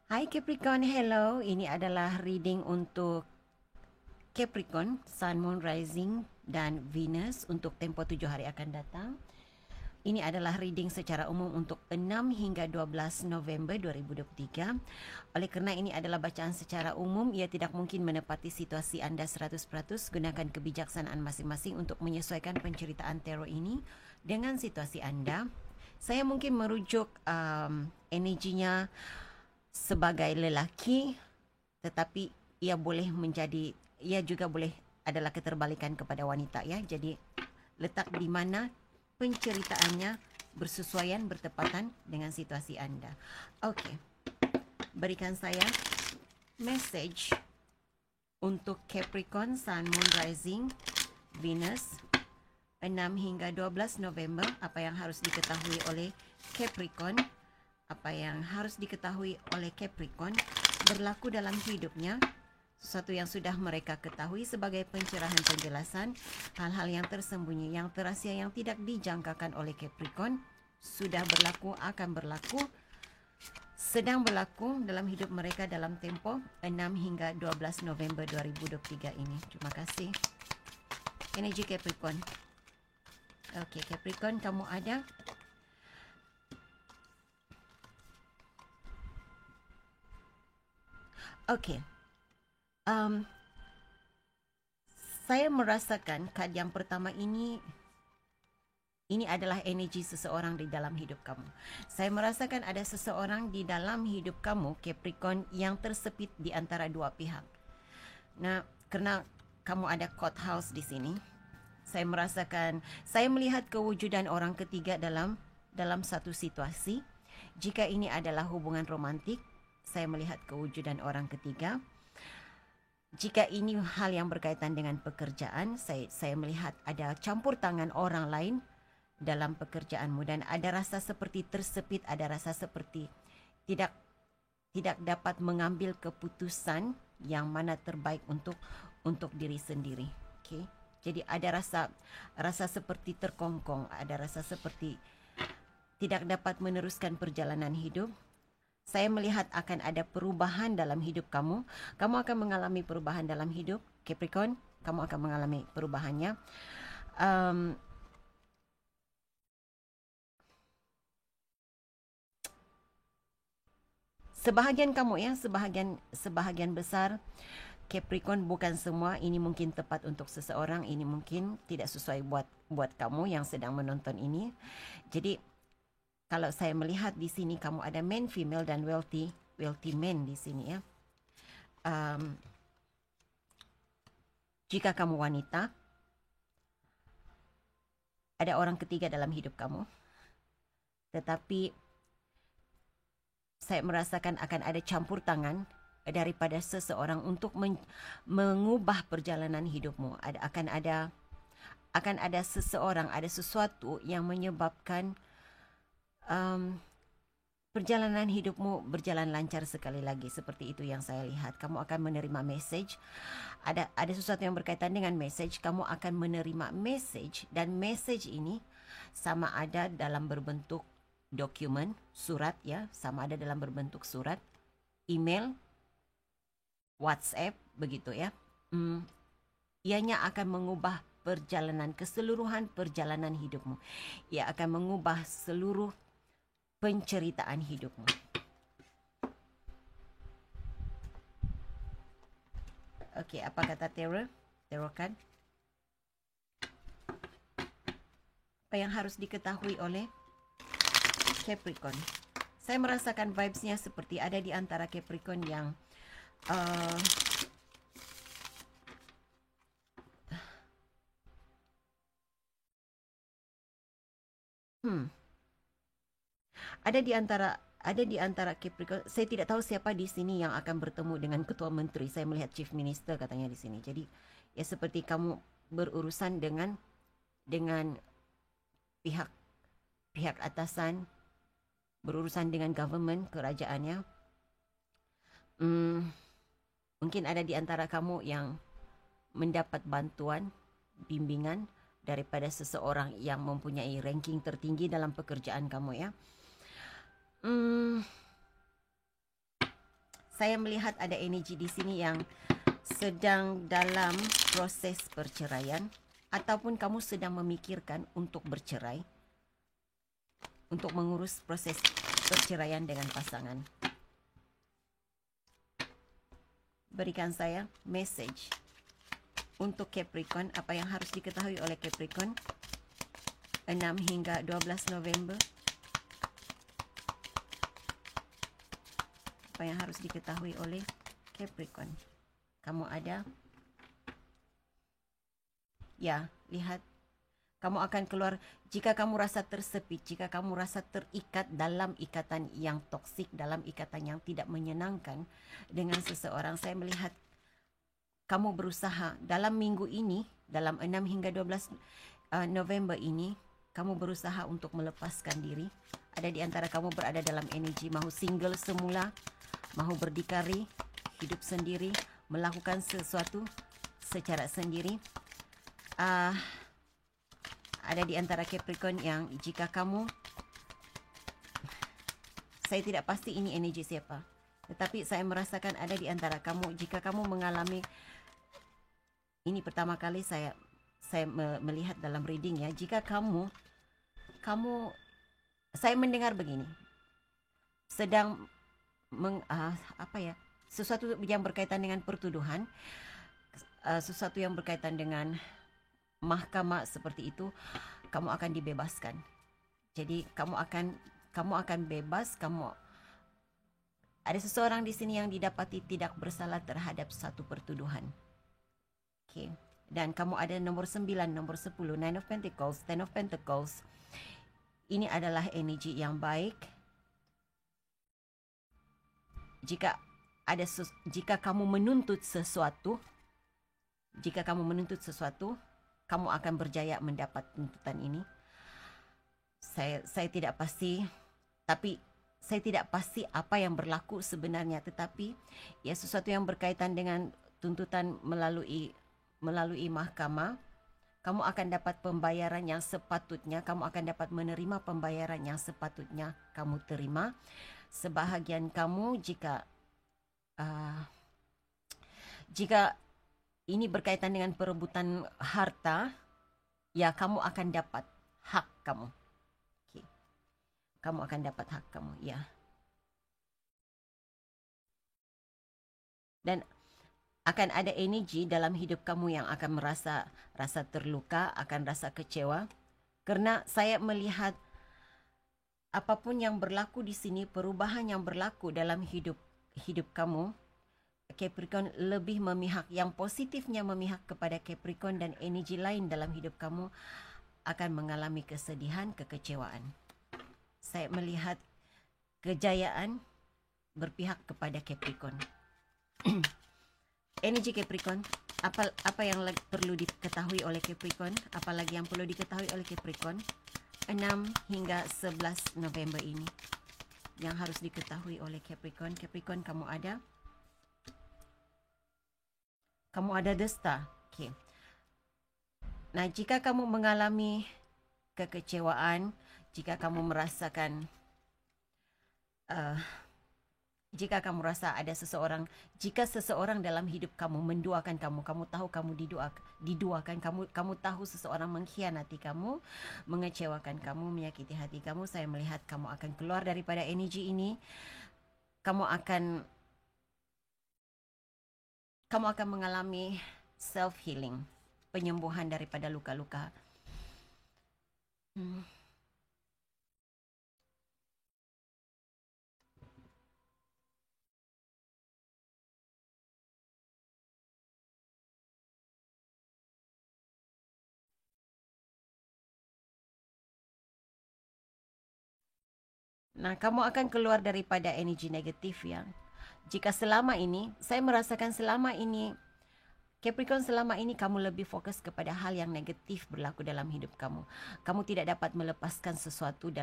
Hai Capricorn, hello. Ini adalah reading untuk Capricorn, Sun, Moon, Rising dan Venus untuk tempoh 7 hari akan datang. Ini adalah reading secara umum untuk 6 hingga 12 November 2023. Oleh kerana ini adalah bacaan secara umum, ia tidak mungkin menepati situasi anda 100%. Gunakan kebijaksanaan masing-masing untuk menyesuaikan penceritaan tarot ini dengan situasi anda. Saya mungkin merujuk energinya sebagai lelaki, tetapi ia juga boleh adalah keterbalikan kepada wanita ya. Jadi letak di mana penceritaannya bersesuaian bertepatan dengan situasi anda. Okey, berikan saya message untuk Capricorn, Sun, Moon, Rising, Venus 6 hingga 12 November. Apa yang harus diketahui oleh Capricorn? Apa yang harus diketahui oleh Capricorn berlaku dalam hidupnya, sesuatu yang sudah mereka ketahui sebagai pencerahan penjelasan, hal-hal yang tersembunyi, yang terahsia, yang tidak dijangkakan oleh Capricorn, sudah berlaku, akan berlaku, sedang berlaku dalam hidup mereka dalam tempoh 6 hingga 12 November 2023 ini. Terima kasih. Energi Capricorn. Okey, Capricorn, kamu ada? Okey. Saya merasakan kad yang pertama ini adalah energi seseorang di dalam hidup kamu. Saya merasakan ada seseorang di dalam hidup kamu, Capricorn, yang tersepit di antara dua pihak. Nah, kerana kamu ada court house di sini, saya melihat kewujudan orang ketiga dalam satu situasi. Jika ini adalah hubungan romantik, saya melihat kewujudan orang ketiga. Jika ini hal yang berkaitan dengan pekerjaan, saya melihat ada campur tangan orang lain dalam pekerjaanmu dan ada rasa seperti tersepit, ada rasa seperti tidak tidak dapat mengambil keputusan yang mana terbaik untuk diri sendiri. Okey. Jadi ada rasa seperti terkongkong, ada rasa seperti tidak dapat meneruskan perjalanan hidup. Saya melihat akan ada perubahan dalam hidup kamu. Kamu akan mengalami perubahan dalam hidup, Capricorn. Kamu akan mengalami perubahannya. Sebahagian kamu ya, sebahagian besar Capricorn, bukan semua, ini mungkin tepat untuk seseorang, ini mungkin tidak sesuai buat kamu yang sedang menonton ini. Jadi kalau saya melihat di sini kamu ada man, female dan wealthy man di sini ya. Jika kamu wanita, ada orang ketiga dalam hidup kamu. Tetapi saya merasakan akan ada campur tangan daripada seseorang untuk mengubah perjalanan hidupmu. Akan ada seseorang, ada sesuatu yang menyebabkan perjalanan hidupmu berjalan lancar sekali lagi. Seperti itu yang saya lihat. Kamu akan menerima message. Ada sesuatu yang berkaitan dengan message. Kamu akan menerima message dan message ini sama ada dalam berbentuk dokumen, surat ya, sama ada dalam berbentuk surat, email, WhatsApp, begitu ya. Ianya akan mengubah keseluruhan perjalanan hidupmu. Ia akan mengubah seluruh penceritaan hidupmu. Okey, apa kata Tarot? Tarot kan? Apa yang harus diketahui oleh Capricorn? Saya merasakan vibes-nya seperti ada di antara Capricorn yang ada di antara Capricorn. Saya tidak tahu siapa di sini yang akan bertemu dengan ketua menteri. Saya melihat chief minister katanya di sini. Jadi ya seperti kamu berurusan dengan pihak atasan, berurusan dengan government, kerajaannya. Mungkin ada di antara kamu yang mendapat bantuan, bimbingan daripada seseorang yang mempunyai ranking tertinggi dalam pekerjaan kamu ya. Saya melihat ada energi di sini yang sedang dalam proses perceraian, ataupun kamu sedang memikirkan untuk bercerai, untuk mengurus proses perceraian dengan pasangan. Berikan saya message untuk Capricorn, apa yang harus diketahui oleh Capricorn 6 hingga 12 November. Apa yang harus diketahui oleh Capricorn. Kamu ada? Ya, lihat. Kamu akan keluar jika kamu rasa tersepit, jika kamu rasa terikat dalam ikatan yang toksik, dalam ikatan yang tidak menyenangkan dengan seseorang. Saya melihat kamu berusaha dalam minggu ini, dalam 6 hingga 12 November ini, kamu berusaha untuk melepaskan diri. Ada di antara kamu berada dalam energi mahu single semula, mahu berdikari, hidup sendiri, melakukan sesuatu secara sendiri. Ada di antara Capricorn yang jika kamu, saya tidak pasti ini energi siapa, tetapi saya merasakan ada di antara kamu, jika kamu mengalami, ini pertama kali saya melihat dalam reading ya, jika kamu saya mendengar begini, sedang sesuatu yang berkaitan dengan pertuduhan, sesuatu yang berkaitan dengan mahkamah seperti itu, kamu akan dibebaskan. Jadi kamu akan bebas. Ada seseorang di sini yang didapati tidak bersalah terhadap satu pertuduhan. Okay. Dan kamu ada nomor 9, nomor 10, 9 of Pentacles, 10 of Pentacles. Ini adalah energi yang baik. Jika kamu menuntut sesuatu, kamu akan berjaya mendapat tuntutan ini. Saya tidak pasti, tapi saya tidak pasti apa yang berlaku sebenarnya, tetapi ya sesuatu yang berkaitan dengan tuntutan melalui mahkamah. Kamu akan dapat pembayaran yang sepatutnya, kamu akan dapat menerima pembayaran yang sepatutnya kamu terima. Sebahagian kamu jika ini berkaitan dengan perebutan harta, ya kamu akan dapat hak kamu. Okay. Kamu akan dapat hak kamu, ya. Dan akan ada energi dalam hidup kamu yang akan merasa terluka, akan rasa kecewa. Karena saya melihat apapun yang berlaku di sini, perubahan yang berlaku dalam hidup kamu, Capricorn lebih memihak, yang positifnya memihak kepada Capricorn, dan energi lain dalam hidup kamu akan mengalami kesedihan, kekecewaan. Saya melihat kejayaan berpihak kepada Capricorn. Energi Capricorn, apa yang perlu diketahui oleh Capricorn, apalagi yang perlu diketahui oleh Capricorn 6 hingga 11 November ini, yang harus diketahui oleh Capricorn. Capricorn, kamu ada The Star. Okay. Nah, jika kamu mengalami kekecewaan, jika kamu merasakan, jika kamu rasa ada seseorang, jika seseorang dalam hidup kamu menduakan kamu tahu kamu diduakan, kamu tahu seseorang mengkhianati kamu, mengecewakan kamu, menyakiti hati kamu, saya melihat kamu akan keluar daripada energi ini. Kamu akan mengalami self-healing, penyembuhan daripada luka-luka. Nah, kamu akan keluar daripada energi negatif yang jika selama ini, saya merasakan selama ini, Capricorn, selama ini kamu lebih fokus kepada hal yang negatif berlaku dalam hidup kamu. Kamu tidak dapat melepaskan sesuatu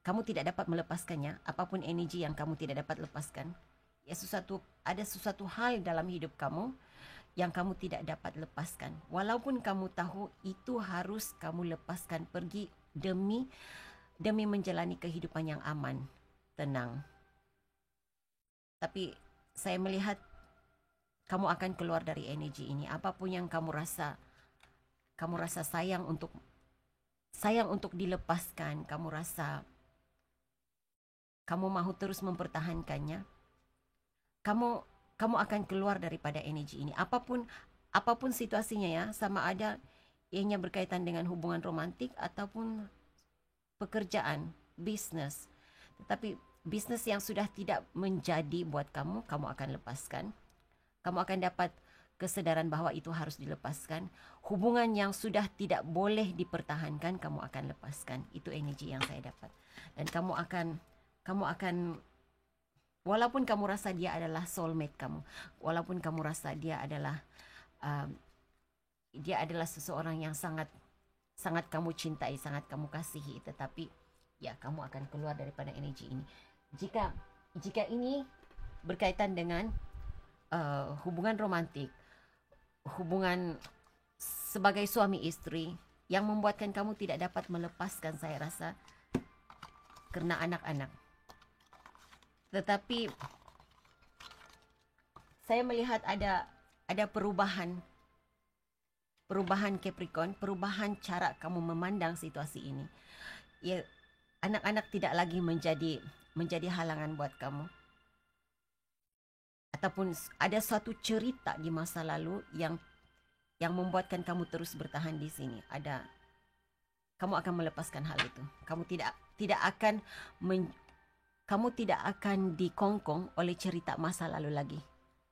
kamu tidak dapat melepaskannya, apapun energi yang kamu tidak dapat lepaskan. Ya, ada sesuatu hal dalam hidup kamu yang kamu tidak dapat lepaskan. Walaupun kamu tahu itu harus kamu lepaskan, pergi demi menjalani kehidupan yang aman, tenang. Tapi saya melihat kamu akan keluar dari energi ini. Apapun yang kamu rasa sayang untuk dilepaskan, kamu rasa kamu mahu terus mempertahankannya, kamu akan keluar daripada energi ini. Apapun situasinya ya, sama ada ianya berkaitan dengan hubungan romantik ataupun pekerjaan, bisnes. Tetapi bisnes yang sudah tidak menjadi buat kamu, kamu akan lepaskan. Kamu akan dapat kesedaran bahwa itu harus dilepaskan. Hubungan yang sudah tidak boleh dipertahankan, kamu akan lepaskan. Itu energi yang saya dapat. Dan kamu akan walaupun kamu rasa dia adalah soulmate kamu, walaupun kamu rasa dia adalah seseorang yang sangat kamu cintai, sangat kamu kasihi, tetapi ya kamu akan keluar daripada energi ini. Jika ini berkaitan dengan hubungan romantik, hubungan sebagai suami istri yang membuatkan kamu tidak dapat melepaskan, saya rasa kerana anak-anak. Tetapi saya melihat ada perubahan Capricorn, perubahan cara kamu memandang situasi ini. Ya, anak-anak tidak lagi menjadi halangan buat kamu. Ataupun ada suatu cerita di masa lalu yang membuatkan kamu terus bertahan di sini. Kamu akan melepaskan hal itu. Kamu tidak akan dikongkong oleh cerita masa lalu lagi.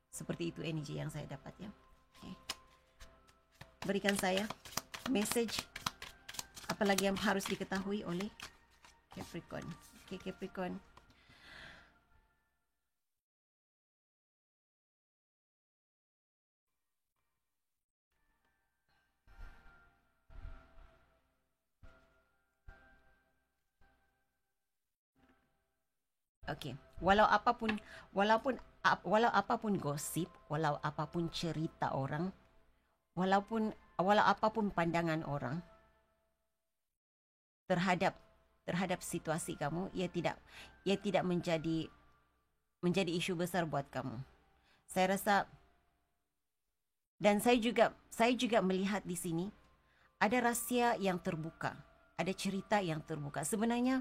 Seperti itu energi yang saya dapat ya. Okay. Berikan saya message apalagi yang harus diketahui oleh Capricorn. Okay, Capricorn. Okey, walau apapun gosip, walau apapun cerita orang, walau apapun pandangan orang terhadap situasi kamu, ia tidak menjadi isu besar buat kamu. Saya rasa, dan saya juga melihat di sini ada rahsia yang terbuka, ada cerita yang terbuka. Sebenarnya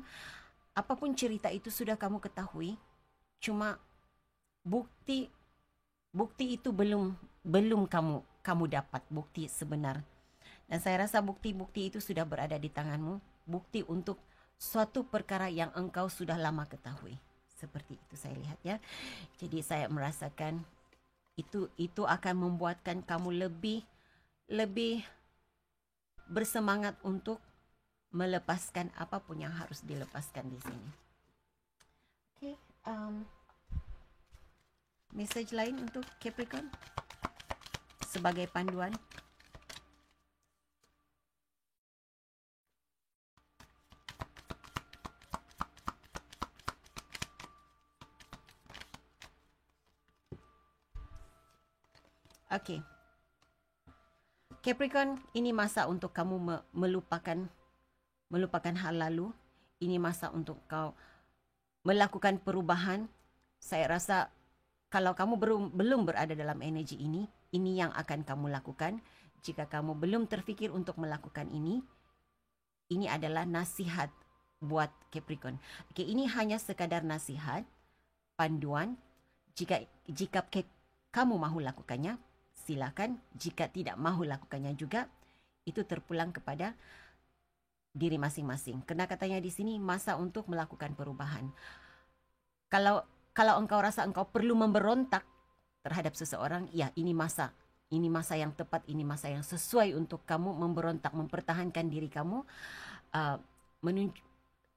apapun cerita itu sudah kamu ketahui, cuma bukti itu belum kamu dapat bukti sebenar. Dan saya rasa bukti-bukti itu sudah berada di tanganmu, bukti untuk suatu perkara yang engkau sudah lama ketahui. Seperti itu saya lihat ya. Jadi saya merasakan itu akan membuatkan kamu lebih bersemangat untuk melepaskan apapun yang harus dilepaskan di sini. Okay, message lain untuk Capricorn sebagai panduan. Okay, Capricorn, ini masa untuk kamu melupakan hal lalu. Ini masa untuk kau melakukan perubahan. Saya rasa kalau kamu belum berada dalam energi ini yang akan kamu lakukan. Jika kamu belum terfikir untuk melakukan ini adalah nasihat buat Capricorn. Okay, ini hanya sekadar nasihat, panduan. Jika kamu mahu lakukannya, silakan. Jika tidak mahu lakukannya juga, itu terpulang kepada diri masing-masing. Kena katanya di sini masa untuk melakukan perubahan. Kalau engkau rasa engkau perlu memberontak terhadap seseorang, ya ini masa yang tepat, ini masa yang sesuai untuk kamu memberontak, mempertahankan diri kamu.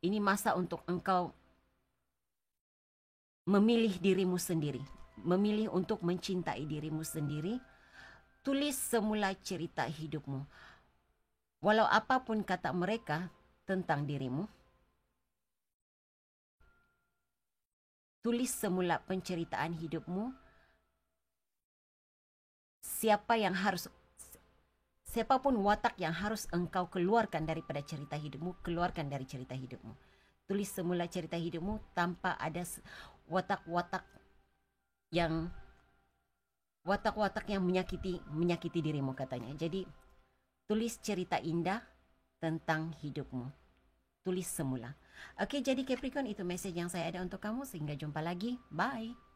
Ini masa untuk engkau memilih dirimu sendiri, memilih untuk mencintai dirimu sendiri. Tulis semula cerita hidupmu. Walau apapun kata mereka tentang dirimu, tulis semula penceritaan hidupmu. Siapapun watak yang harus engkau keluarkan daripada cerita hidupmu, keluarkan dari cerita hidupmu. Tulis semula cerita hidupmu tanpa ada watak-watak yang watak-watak yang menyakiti dirimu katanya. Jadi tulis cerita indah tentang hidupmu. Tulis semula. Okey, jadi Capricorn, itu mesej yang saya ada untuk kamu. Sehingga jumpa lagi. Bye.